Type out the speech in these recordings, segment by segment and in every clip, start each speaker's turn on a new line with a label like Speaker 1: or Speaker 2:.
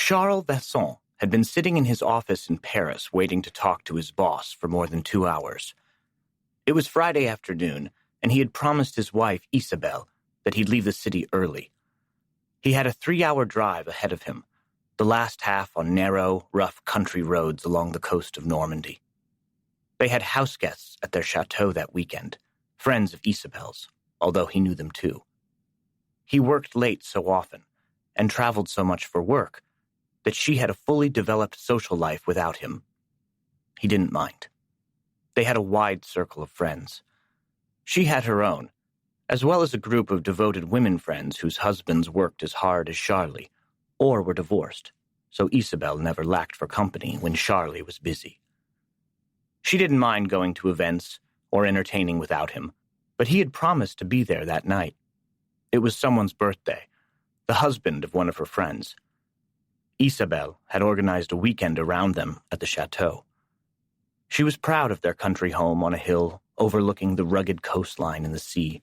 Speaker 1: Charles Vincent had been sitting in his office in Paris waiting to talk to his boss for more than 2 hours. It was Friday afternoon, and he had promised his wife, Isabelle, that he'd leave the city early. He had a 3-hour drive ahead of him, the last half on narrow, rough country roads along the coast of Normandy. They had house guests at their chateau that weekend, friends of Isabelle's, although he knew them too. He worked late so often, and traveled so much for work, that she had a fully developed social life without him. He didn't mind. They had a wide circle of friends. She had her own, as well as a group of devoted women friends whose husbands worked as hard as Charlie, or were divorced, so Isabelle never lacked for company when Charlie was busy. She didn't mind going to events or entertaining without him, but he had promised to be there that night. It was someone's birthday, the husband of one of her friends. Isabelle had organized a weekend around them at the chateau. She was proud of their country home on a hill overlooking the rugged coastline and the sea.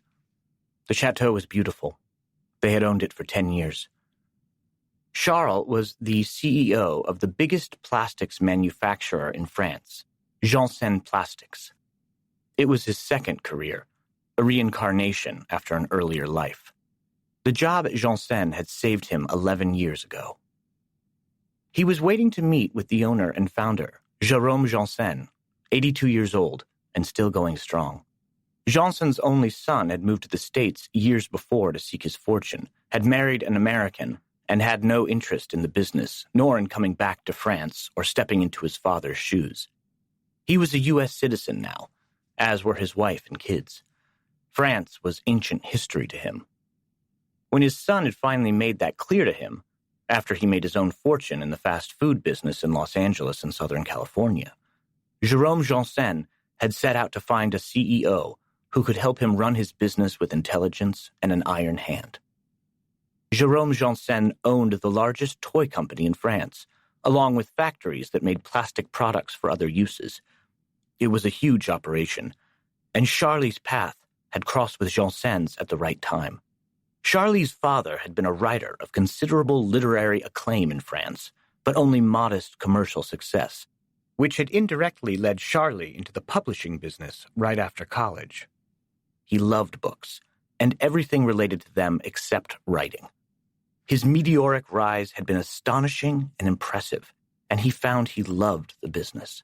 Speaker 1: The chateau was beautiful. They had owned it for 10 years. Charles was the CEO of the biggest plastics manufacturer in France, Janssen Plastics. It was his second career, a reincarnation after an earlier life. The job at Janssen had saved him 11 years ago. He was waiting to meet with the owner and founder, Jérôme Janssen, 82 years old and still going strong. Janssen's only son had moved to the States years before to seek his fortune, had married an American, and had no interest in the business, nor in coming back to France or stepping into his father's shoes. He was a U.S. citizen now, as were his wife and kids. France was ancient history to him. When his son had finally made that clear to him, after he made his own fortune in the fast food business in Los Angeles and Southern California, Jérôme Janssen had set out to find a CEO who could help him run his business with intelligence and an iron hand. Jérôme Janssen owned the largest toy company in France, along with factories that made plastic products for other uses. It was a huge operation, and Charlie's path had crossed with Janssen's at the right time. Charlie's father had been a writer of considerable literary acclaim in France, but only modest commercial success, which had indirectly led Charlie into the publishing business right after college. He loved books, and everything related to them except writing. His meteoric rise had been astonishing and impressive, and he found he loved the business.